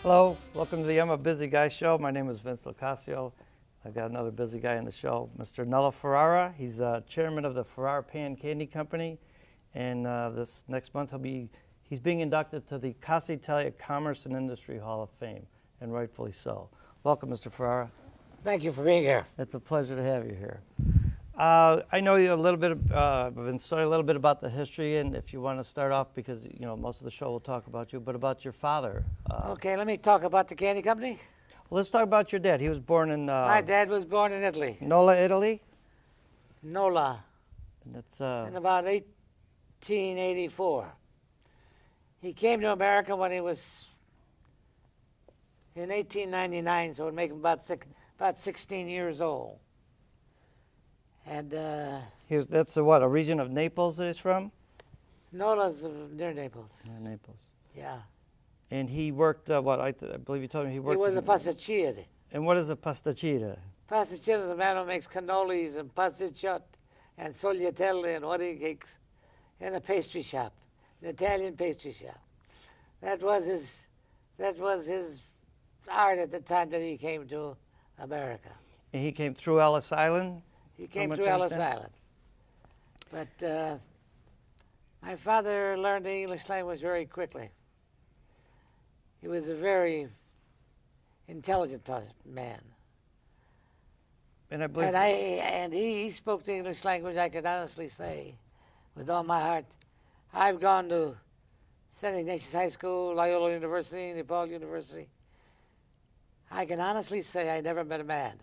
Hello, welcome to the I'm a Busy Guy show. My name is Vince LoCascio. I've got another busy guy in the show, Mr. Nello Ferrara. He's chairman of the Ferrara Pan Candy Company, and this next month he's being inducted to the Casa Italia Commerce and Industry Hall of Fame, and rightfully so. Welcome, Mr. Ferrara. Thank you for being here. It's a pleasure to have you here. I know you a little bit. I've been studying a little bit about the history, and if you want to start off, because most of the show will talk about you, but about your father. Okay, let me talk about the candy company. Well, let's talk about your dad. He was born in. My dad was born in Italy. Nola, Italy. Nola. And that's in about 1884. He came to America when he was in 1899, so it would make him about 16 years old. And that's what, a region of Naples that he's from? Nola's near Naples. Near Naples. Yeah. And he worked, I believe you told me he worked... He was a pasticcere. And what is a pasticcere? Pasticcere is a man who makes cannolis and pasticciot and sfogliatelle and wedding cakes in a pastry shop, an Italian pastry shop. That was his art at the time that he came to America. And he came through Ellis Island? He came through Ellis Island. But my father learned the English language very quickly. He was a very intelligent man. And I believe... And he spoke the English language, I could honestly say, with all my heart. I've gone to St. Ignatius High School, Loyola University, DePaul University. I can honestly say I never met a man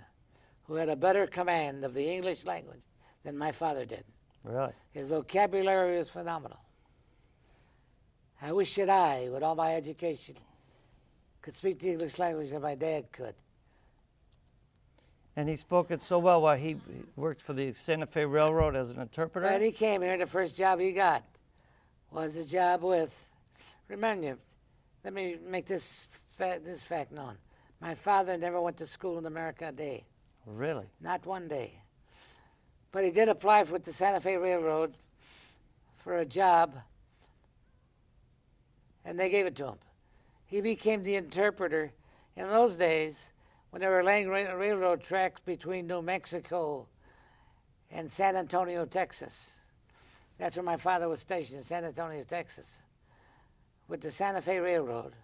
who had a better command of the English language than my father did. Really? His vocabulary was phenomenal. I wish that I, with all my education, could speak the English language that my dad could. And he spoke it so well while he worked for the Santa Fe Railroad as an interpreter? When he came here, the first job he got was a job with, remember, let me make this fact known. My father never went to school in America a day. Really? Not one day. But he did apply with the Santa Fe Railroad for a job, and they gave it to him. He became the interpreter. In those days, when they were laying railroad tracks between New Mexico and San Antonio, Texas. That's where my father was stationed, in San Antonio, Texas, with the Santa Fe Railroad.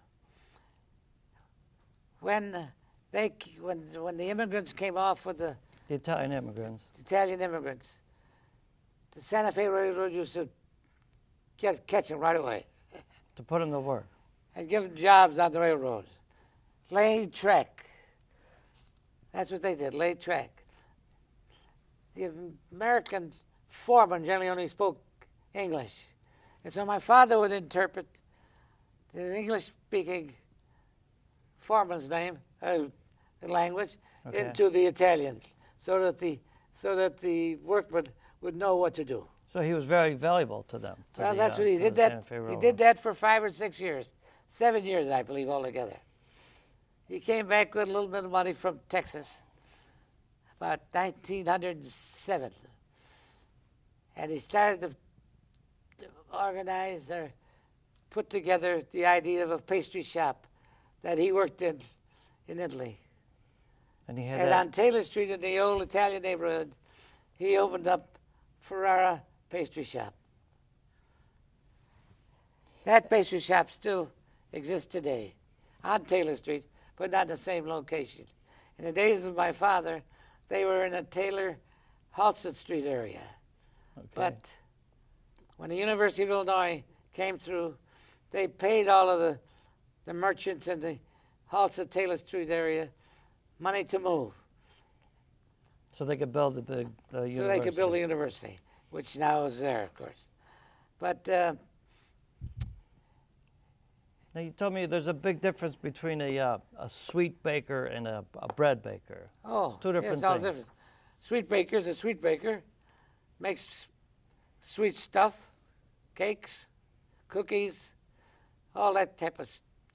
When the immigrants came off with the Italian immigrants. The Santa Fe Railroad used to catch them right away. To put them to work. And give them jobs on the railroad. Lay track. That's what they did, lay track. The American foreman generally only spoke English. And so my father would interpret the English-speaking foreman's language into the Italian, so that the workman would know what to do. So he was very valuable to them. Well, that's what he did. He did that for 5 or 6 years, 7 years, I believe, altogether. He came back with a little bit of money from Texas, about 1907, and he started to organize or put together the idea of a pastry shop that he worked in Italy. And on Taylor Street in the old Italian neighborhood, he opened up Ferrara Pastry Shop. That pastry shop still exists today on Taylor Street, but not in the same location. In the days of my father, they were in a Taylor Halsted Street area. Okay. But when the University of Illinois came through, they paid all of the merchants in the Halsted Taylor Street area money to move. So they could build the university. So they could build the university, which now is there, of course. But now you told me there's a big difference between a sweet baker and a bread baker. Oh, it's two different all things. Different. Sweet baker is a sweet baker, makes sweet stuff, cakes, cookies, all that type of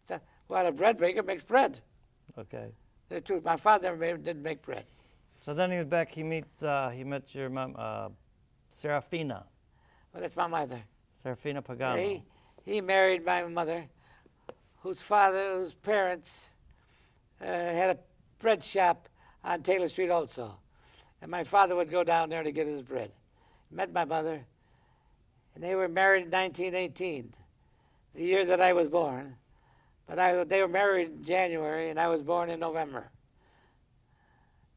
stuff. While a bread baker makes bread. Okay. They're two. My father didn't make bread. So then he was back. He met your mom, Serafina. Well, that's my mother. Serafina Pagano. He married my mother, whose parents had a bread shop on Taylor Street also. And my father would go down there to get his bread. Met my mother, and they were married in 1918, the year that I was born. But they were married in January, and I was born in November.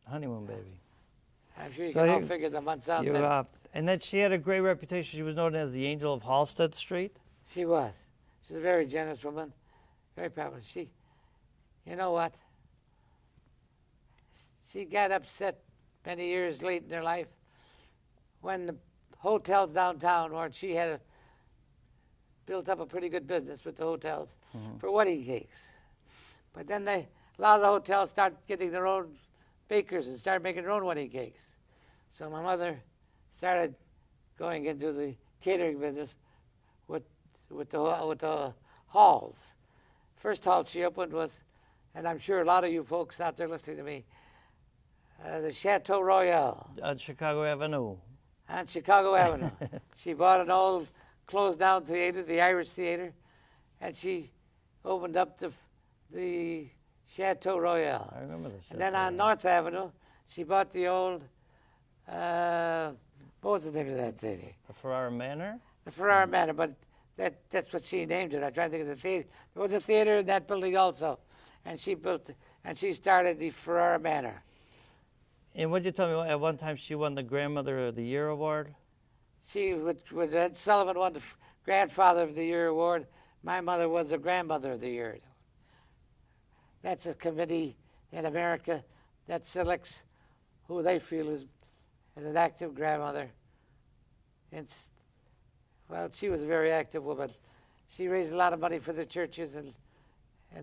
Honeymoon baby. I'm sure you can all figure the months out. And then she had a great reputation. She was known as the Angel of Halstead Street. She was. She was a very generous woman, very popular. You know what? She got upset many years late in her life when the hotels downtown, where she had built up a pretty good business with the hotels for wedding cakes. But then a lot of the hotels started getting their own bakers and started making their own wedding cakes. So my mother started going into the catering business with the halls. First hall she opened was, and I'm sure a lot of you folks out there listening to me, the Chateau Royale. On Chicago Avenue. On Chicago Avenue. She bought an old closed-down theater, the Irish Theater, and she opened up the Chateau Royale. I remember this. And then on North Avenue, she bought the old, what was the name of that theater? The Ferrara Manor? The Ferrara Manor, but that's what she named it. I'm trying to think of the theater. There was a theater in that building also, and she started the Ferrara Manor. And would you tell me, at one time she won the Grandmother of the Year award? She, with Ed Sullivan, won the Grandfather of the Year award. My mother was the Grandmother of the Year. That's a committee in America that selects who they feel is an active grandmother. And, well, she was a very active woman. She raised a lot of money for the churches and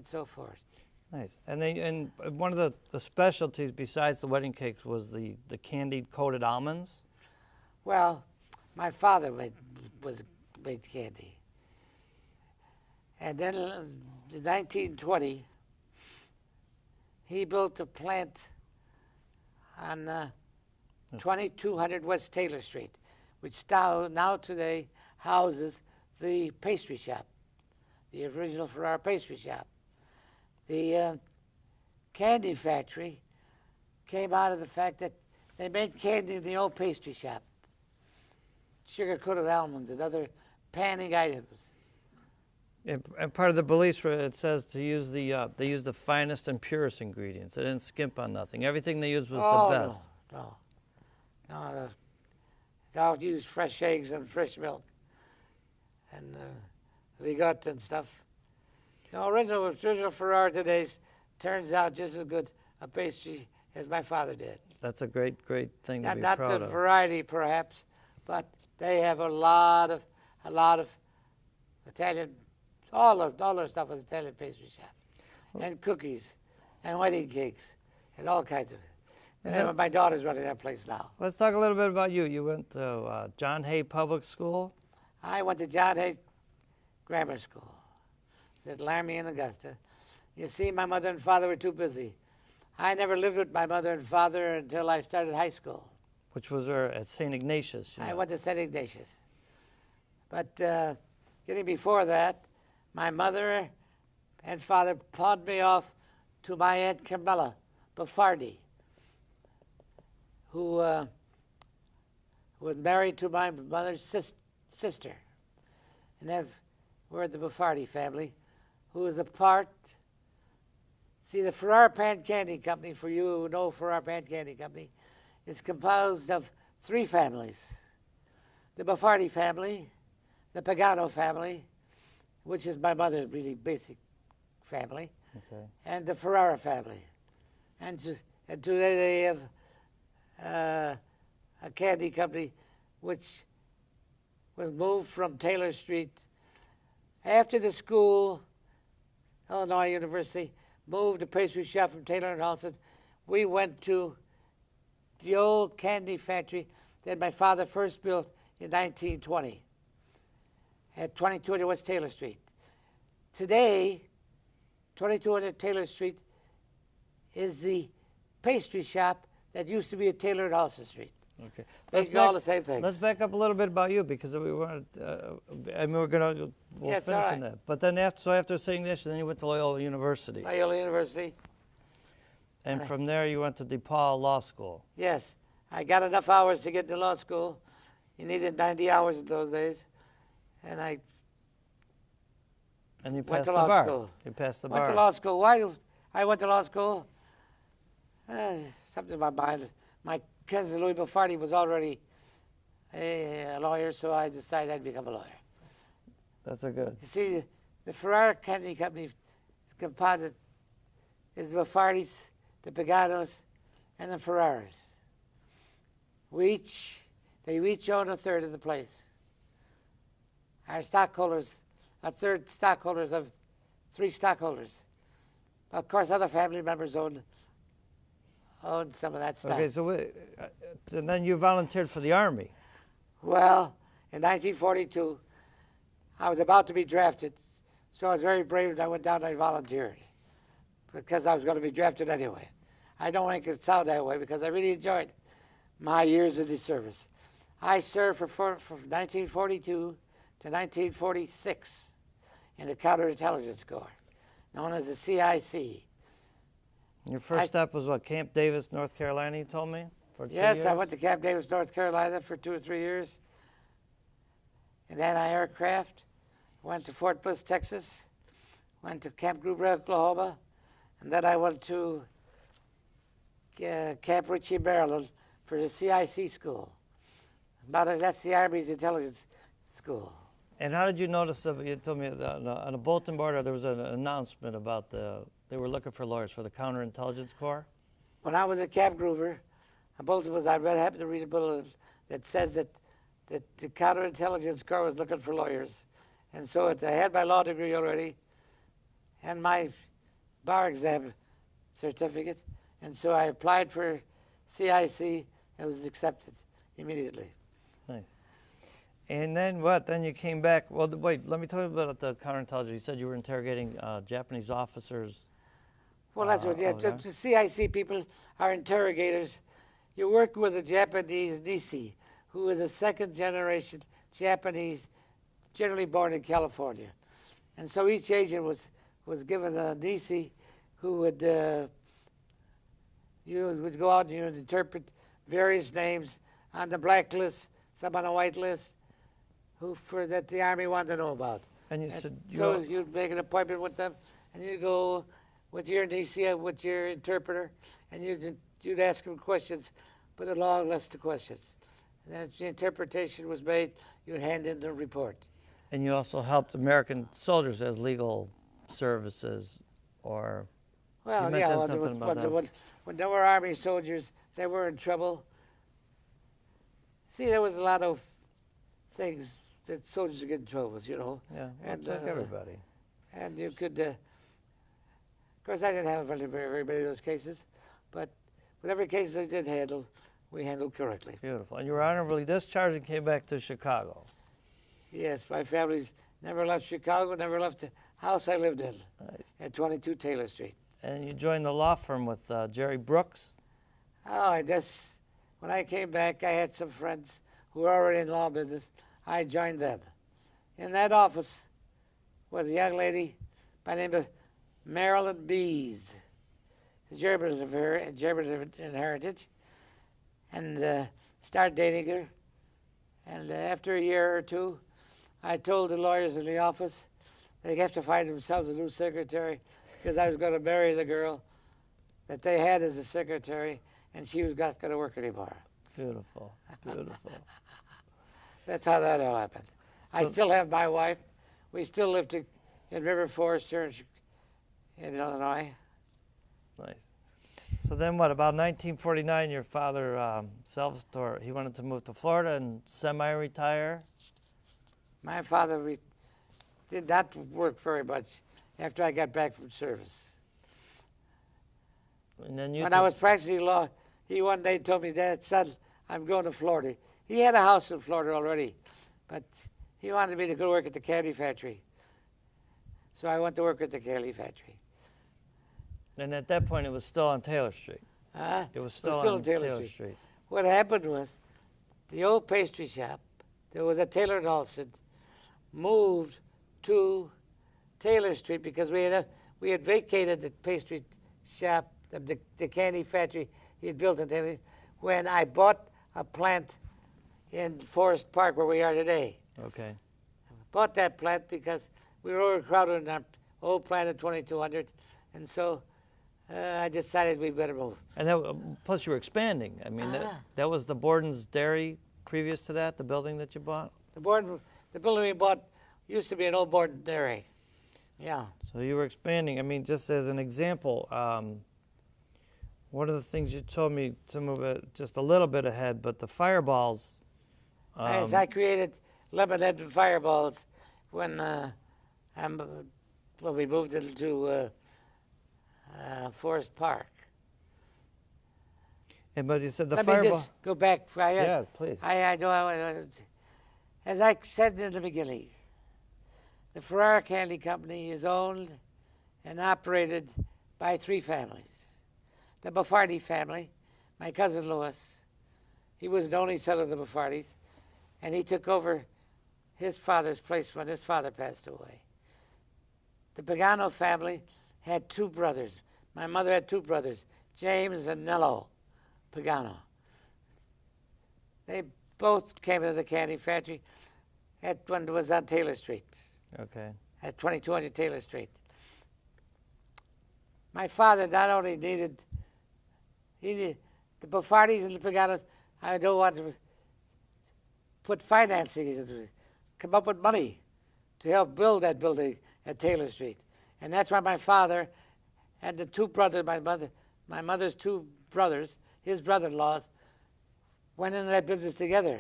so forth. Nice. And one of the specialties besides the wedding cakes was the candied coated almonds? Well, my father made candy. And then in 1920, he built a plant on 2200 West Taylor Street, which now today houses the pastry shop, the original Ferrara pastry shop. The candy factory came out of the fact that they made candy in the old pastry shop, sugar-coated almonds and other panning items. And part of the beliefs, it says to use they used the finest and purest ingredients. They didn't skimp on nothing. Everything they used was the best. No. They all used fresh eggs and fresh milk and ricotta and stuff. The original Ferrara today turns out just as good a pastry as my father did. That's a great thing to be not proud of. Not the variety, perhaps, but they have a lot of Italian. All their stuff is Italian pastry shop, and cookies, and wedding cakes, and all kinds of it. And my daughter's running that place now. Let's talk a little bit about you. You went to John Hay Public School. I went to John Hay Grammar School. At Laramie and Augusta. You see, my mother and father were too busy. I never lived with my mother and father until I started high school. Which was at St. Ignatius. I went to St. Ignatius. But getting before that, my mother and father pawned me off to my Aunt Carmela Buffardi, who was married to my mother's sister. And we're the Buffardi family, who is a part. See, the Ferrara Pan Candy Company, for you who know Ferrara Pan Candy Company, is composed of three families. The Buffardi family, the Pagano family, which is my mother's really basic family, and the Ferrara family. And today they have a candy company which was moved from Taylor Street after the school, Illinois University, moved the pastry shop from Taylor and Halstead. We went to the old candy factory that my father first built in 1920 at 2200 West Taylor Street. Today, 2200 Taylor Street is the pastry shop that used to be at Taylor and Halstead Street. Okay. Basically all the same things. Let's back up a little bit about you because we wanted. We'll finish on that. But then after St. Ignatius, then you went to Loyola University. Loyola University. And from there, you went to DePaul Law School. Yes, I got enough hours to get into law school. You needed 90 hours in those days, and you went passed to the law bar. school. You passed the Went bar. to law school. Why I went to law school? Something about my cousin Louis Buffardi was already a lawyer, so I decided I'd become a lawyer. That's a good. You see, the Ferrara Candy Company composite is the Buffardis, the Paganos, and the Ferraras. They each own a third of the place. Our stockholders, a third stockholders of 3 stockholders. Of course, other family members own some of that stock. Okay, so and then you volunteered for the Army. Well, in 1942, I was about to be drafted, so I was very brave and I went down and I volunteered because I was going to be drafted anyway. I don't make it sound that way because I really enjoyed my years of the service. I served from 1942 to 1946 in the Counterintelligence Corps, known as the CIC. Your first step was what, Camp Davis, North Carolina, you told me? For 2 years? Yes, I went to Camp Davis, North Carolina for 2 or 3 years. And then I aircraft, went to Fort Bliss, Texas, went to Camp Gruber, Oklahoma, and then I went to Camp Ritchie, Maryland for the CIC school. That's the Army's intelligence school. And how did you notice, you told me that on a bulletin board there was an announcement about they were looking for lawyers for the Counterintelligence Corps? When I was at Camp Gruber, a bulletin was, I happened to read a bulletin that says that the Counterintelligence Corps was looking for lawyers. And so I had my law degree already and my bar exam certificate. And so I applied for CIC and was accepted immediately. Nice. And then what? Then you came back. Well, wait, let me tell you about the counterintelligence. You said you were interrogating Japanese officers. Well, that's what, yeah. The CIC people are interrogators. You work with a Japanese Nisi, who is a second-generation Japanese, generally born in California. And so each agent was given a Nisi who would, you would go out and you would interpret various names on the black list, some on a white list, that the Army wanted to know about. And you said so you'd make an appointment with them, and you'd go with your Nisi, with your interpreter, and you'd ask them questions, but a long list of questions. And then if the interpretation was made, you'd hand in the report. And you also helped American soldiers as legal services, or well, yeah. When there were Army soldiers, they were in trouble. See, there was a lot of things that soldiers would get in trouble with, you know. Yeah, and like everybody. And you could, of course, I didn't have very many of those cases, but whatever cases I did handle, we handled correctly. Beautiful. And you were honorably discharged and came back to Chicago. Yes, my family's never left Chicago, never left the house I lived in. Nice. At 22 Taylor Street. And you joined the law firm with Jerry Brooks? Oh, when I came back, I had some friends who were already in law business. I joined them. In that office was a young lady by the name of Marilyn Bees, German of heritage, and started dating her. And after a year or two, I told the lawyers in the office they'd have to find themselves a new secretary because I was going to marry the girl that they had as a secretary, and she was not going to work anymore. Beautiful, beautiful. That's how that all happened. I still have my wife. We still live in River Forest here in Illinois. Nice. So then what, about 1949, your father he wanted to move to Florida and semi-retire? My father did not work very much after I got back from service. And then when I was practicing law, he one day told me, Dad, son, I'm going to Florida. He had a house in Florida already, but he wanted me to go work at the candy factory. So I went to work at the candy factory. And at that point, it was still on Taylor Street. Huh? It was still on Taylor Street. What happened was, the old pastry shop, there was a Taylor and Olson, moved to Taylor Street because we had vacated the pastry shop, the candy factory he had built in Taylor, when I bought a plant in Forest Park where we are today. Okay. Bought that plant because we were overcrowded in our old plant at 2200, and so I decided we better move. And that, plus you were expanding. I mean, that was the Borden's Dairy previous to that, the building that you bought? The building we bought used to be an old Borden Dairy. Yeah. So you were expanding. I mean, just as an example, one of the things you told me to move it just a little bit ahead, but the fireballs. Yes, I created Lemonhead and Fireballs when we moved into Forest Park. And but you said the Let fireball. me just go back. Yeah, please. I know. As I said in the beginning, the Ferrara Candy Company is owned and operated by three families. The Buffardi family, my cousin Louis, he was the only son of the Buffardis, and he took over his father's place when his father passed away. The Pagano family had two brothers. My mother had two brothers, James and Nello Pagano. They both came into the candy factory when it was on Taylor Street. Okay. At 2200 Taylor Street. My father not only needed the Buffardis and the Paganos, I don't want to put financing into it, come up with money to help build that building at Taylor Street. And that's why my father and the two brothers, my mother's two brothers, his brother-in-laws, went into that business together.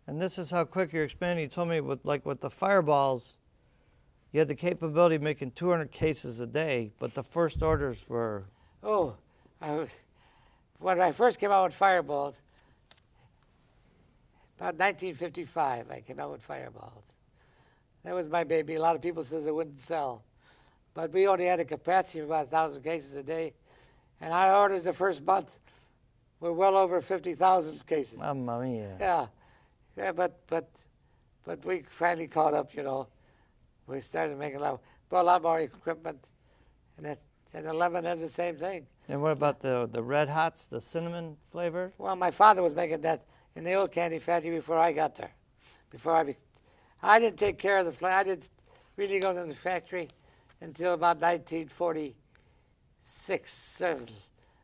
And this is how quick you're expanding. You told me with the fireballs, you had the capability of making 200 cases a day, but the first orders were. Oh, when I first came out with Fireballs, about 1955, I came out with Fireballs. That was my baby. A lot of people says it wouldn't sell, but we only had a capacity of about 1,000 cases a day, and our orders the first month were well over 50,000 cases. Mamma mia. Yeah. Yeah, but we finally caught up, you know. We started making bought a lot more equipment, and 11 has the same thing. And what about the Red Hots, the cinnamon flavor? Well, my father was making that in the old candy factory before I got there. I didn't take care of the plant. I didn't really go to the factory until about 1946,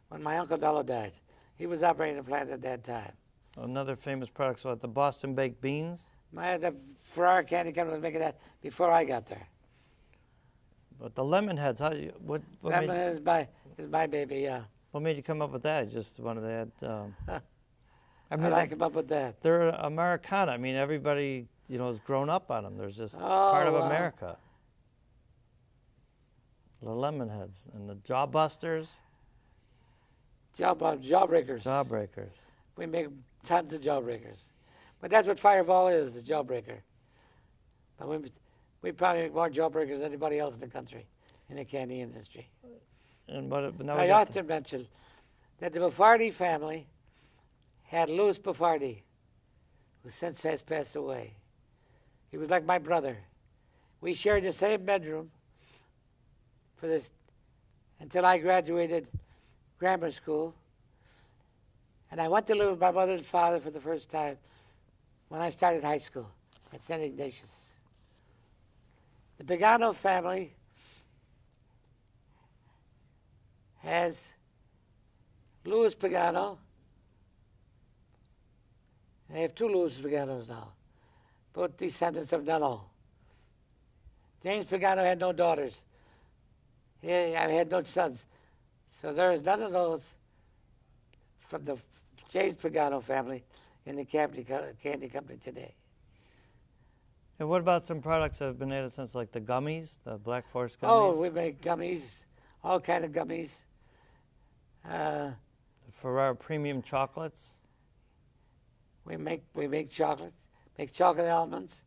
when my Uncle Nello died. He was operating the plant at that time. Another famous product, so the Boston baked beans? The Ferrara Candy Company was making that before I got there. But the lemon heads, what Lemon is my baby, yeah. What made you come up with that? Just wanted to add. I mean, I came up with that. They're Americana. I mean, everybody has grown up on them. They're just part of America. The lemon heads and the jawbusters. Jawbreakers. Jawbreakers. We make tons of jawbreakers. But that's what Fireball is, the jawbreaker. But we probably make more jawbreakers than anybody else in the country, in the candy industry. And I ought to mention that the Buffardi family had Louis Buffardi, who since has passed away. He was like my brother. We shared the same bedroom until I graduated grammar school. And I went to live with my mother and father for the first time when I started high school at St. Ignatius. The Pagano family has Louis Pagano, and they have two Louis Paganos now, both descendants of Nello. James Pagano had no daughters. I had no sons. So there is none of those from the James Pagano family in the candy company today. And what about some products that have been added since, like the gummies, the Black Forest gummies? Oh, we make gummies, all kind of gummies. The Ferrara premium chocolates. We make chocolate, make chocolate almonds,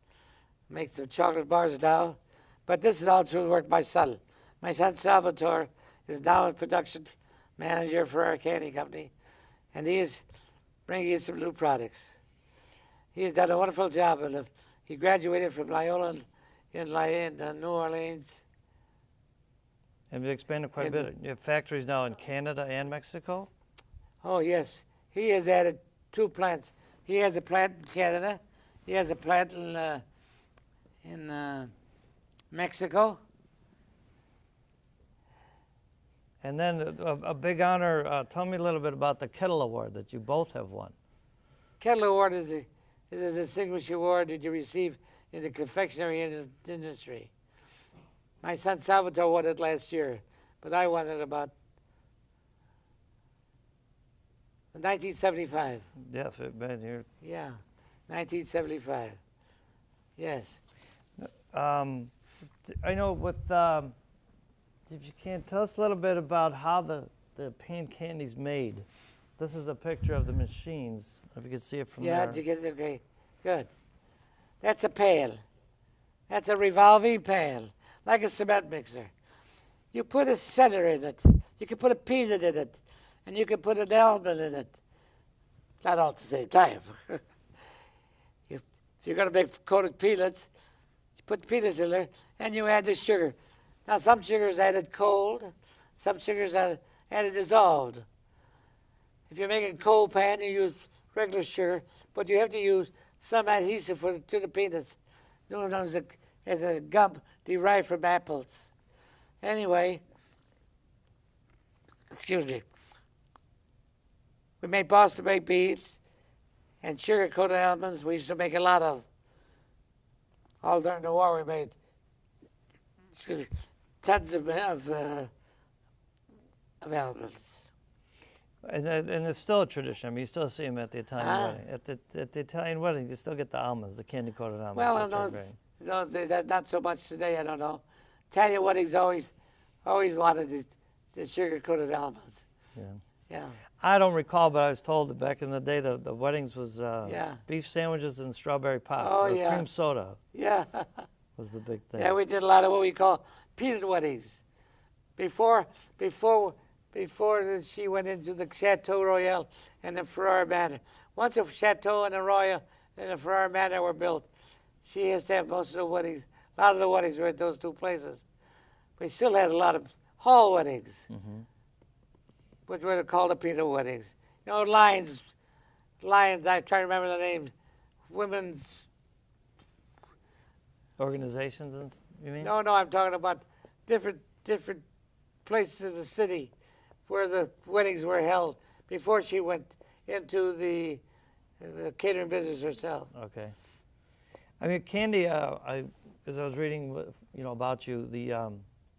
make some chocolate bars now. But this is all through work my son. My son Salvatore is now a production manager for our candy company, and he is bringing in some new products. He has done a wonderful job, and he graduated from Loyola in New Orleans. And you expanded quite a bit. You have factories now in Canada and Mexico? Oh, yes. He has added 2 plants. He has a plant in Canada. He has a plant in Mexico. And then a big honor, tell me a little bit about the Kettle Award that you both have won. Kettle Award is a distinguished award that you receive in the confectionery industry. My son Salvatore won it last year, but I won it about 1975. Yes, yeah, 1975. Yes. I know with, if you can, tell us a little bit about how the pan candy's made. This is a picture of the machines, if you can see it from there. Yeah, did you get it? Okay, good. That's a pail. That's a revolving pail, like a cement mixer. You put a center in it. You can put a peanut in it, and you can put an almond in it. Not all at the same time. If you're going to make coated peanuts, you put the peanuts in there, and you add the sugar. Now, some sugar is added cold. Some sugar is added dissolved. If you're making cold pan, you use regular sugar, but you have to use some adhesive to the peanuts, known as a gum derived from apples. Anyway, excuse me. We made Boston baked beans and sugar-coated almonds. We used to make a lot of. All during the war, we made tons of almonds. And it's still a tradition. I mean, you still see them at the Italian wedding. At the Italian wedding, you still get the almonds, the candy-coated almonds. Well, not so much today. I don't know. Italian weddings always wanted the sugar-coated almonds. Yeah. Yeah. I don't recall, but I was told that back in the day the weddings was beef sandwiches and strawberry pop. Oh, or cream soda. Yeah. Was the big thing. Yeah, we did a lot of what we call peanut weddings. Before she went into the Chateau Royal and the Ferrara Manor. Once the Chateau and the Royal and the Ferrara Manor were built, she has to have most of the weddings. A lot of the weddings were at those 2 places. We still had a lot of hall weddings, which were called the peanut weddings. You know, Lions, I try to remember the names, women's... Organizations, you mean? No, I'm talking about different places in the city where the weddings were held before she went into the catering business herself. Okay. I mean, candy. As I was reading, about you,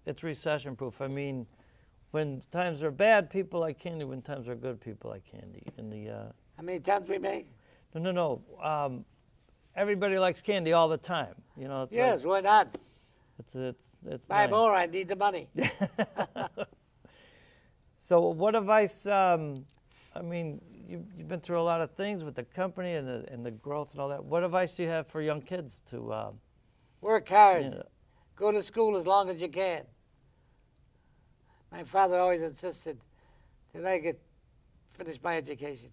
it's recession-proof. I mean, when times are bad, people like candy. When times are good, people like candy. How many times we make? No. Everybody likes candy all the time. Yes, why not? It's buy nice. more. I need the money. So, what advice? I mean, you've been through a lot of things with the company and the growth and all that. What advice do you have for young kids to work hard? Go to school as long as you can. My father always insisted that I finish my education.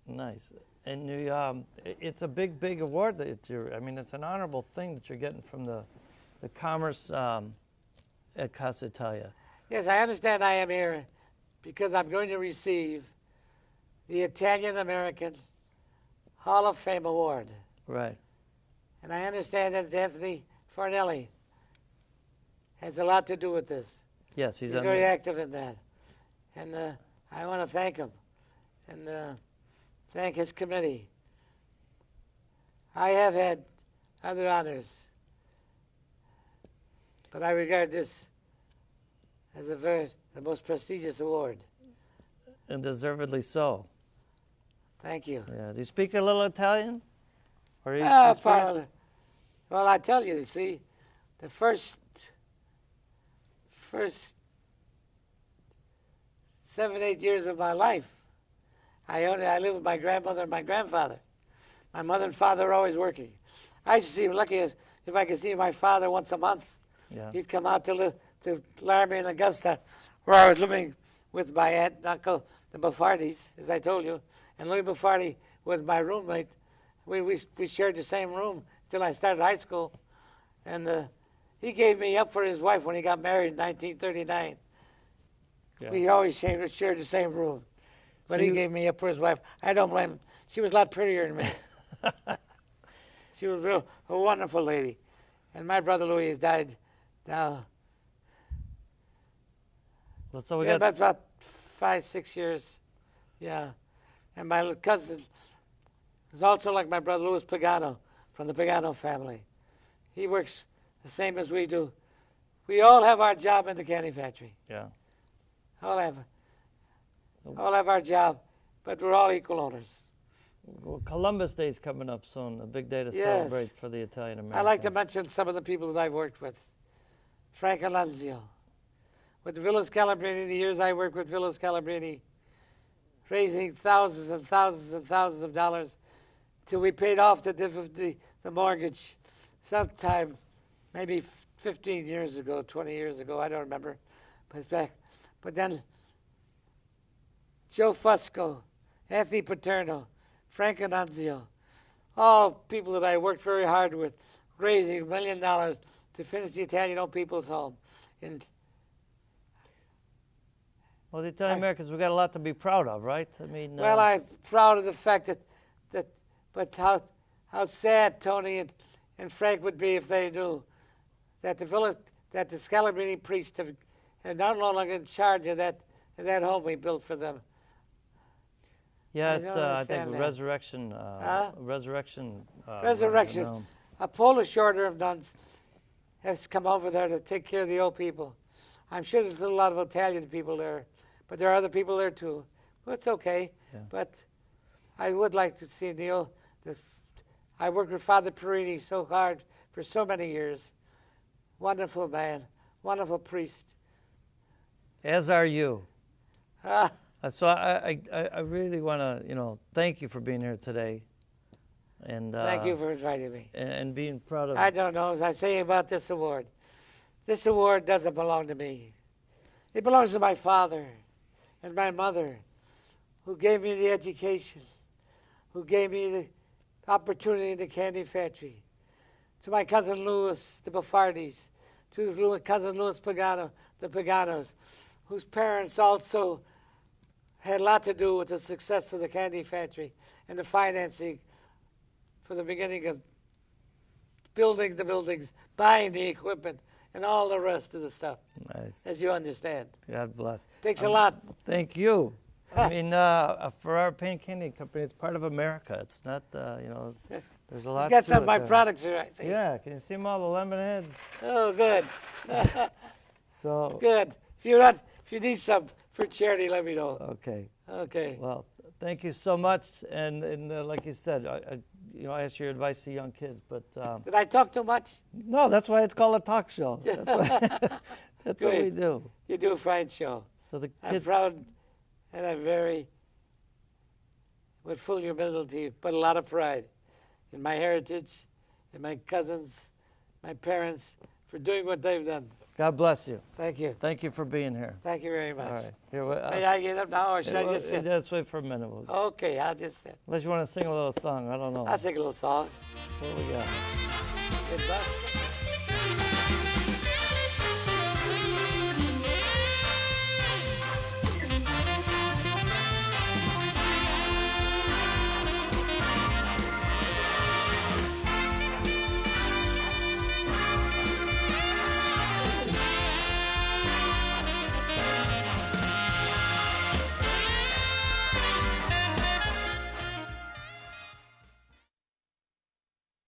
Nice. And it's a big award that it's an honorable thing that you're getting from the Commerce at Casa Italia. Yes, I understand I am here because I'm going to receive the Italian-American Hall of Fame Award. Right. And I understand that Anthony Farnelli has a lot to do with this. Yes, he's very active in that. And I want to thank him and thank his committee. I have had other honors, but I regard this as the most prestigious award. And deservedly so. Thank you. Yeah. Do you speak a little Italian? Or well, I tell you see, the first 7-8 years of my life, I lived with my grandmother and my grandfather. My mother and father were always working. I used to see, lucky as if I could see my father once a month. Yeah. He'd come out to Laramie and Augusta, where I was living with my aunt and uncle, the Buffardis, as I told you. And Louis Buffardi was my roommate. We shared the same room until I started high school. And he gave me up for his wife when he got married in 1939. Yeah. We always shared the same room. But he gave me up for his wife. I don't blame him. She was a lot prettier than me. She was a wonderful lady. And my brother Louis has died now. So we got about 5, 6 years. Yeah. And my little cousin is also like my brother Louis Pagano from the Pagano family. He works the same as we do. We all have our job in the candy factory. Yeah. All have our job, but we're all equal owners. Well, Columbus Day is coming up soon, a big day to celebrate for the Italian Americans. I like to mention some of the people that I've worked with. Frank Alonzio. With Villa Scalabrini, the years I worked with Villa Scalabrini, raising thousands and thousands and thousands of dollars till we paid off the mortgage sometime, maybe 15 years ago, 20 years ago, I don't remember, but it's back. But then Joe Fusco, Anthony Paterno, Frank Annunzio, all people that I worked very hard with, raising $1 million to finish the Italian People's Home. Well, the Italian Americans, we've got a lot to be proud of, right? I mean, well, I'm proud of the fact but how sad Tony and Frank would be if they knew that the Scalabrini priests are no longer in charge of that home we built for them. Yeah, it's I think Resurrection. Resurrection. A Polish order of nuns has come over there to take care of the old people. I'm sure there's a lot of Italian people there, but there are other people there too. Well, it's okay, but I would like to see Neil. I worked with Father Perini so hard for so many years. Wonderful man, wonderful priest. As are you. So I really want to, thank you for being here today. And thank you for inviting me. And being proud of. I don't know, as I say about this award. This award doesn't belong to me. It belongs to my father and my mother, who gave me the education, who gave me the opportunity in the candy factory. To my cousin Louis, the Buffardis, to cousin Louis Pagano, the Paganos, whose parents also had a lot to do with the success of the candy factory and the financing for the beginning of building the buildings, buying the equipment, and all the rest of the stuff. Nice. As you understand. God bless. Takes a lot. Thank you. I mean, a Ferrara Pain Candy Company, it's part of America. It's not, there's a lot to it. It's got some of my there. products here, I see. Yeah, can you see them all, the lemon heads? Oh, good. So good. If you need some for charity, let me know. Okay. Okay. Well, thank you so much. And like you said, I ask your advice to young kids, but did I talk too much? No, that's why it's called a talk show. That's what we do. You do a fine show. So the kids. I'm proud, and I'm very, with full humility, but a lot of pride in my heritage, in my cousins, my parents, for doing what they've done. God bless you. Thank you. Thank you for being here. Thank you very much. All right. Here, may I get up now, or should I just sit? Just wait for a minute. Okay, I'll just sit. Unless you want to sing a little song, I don't know. I'll sing a little song. What we got? Good luck.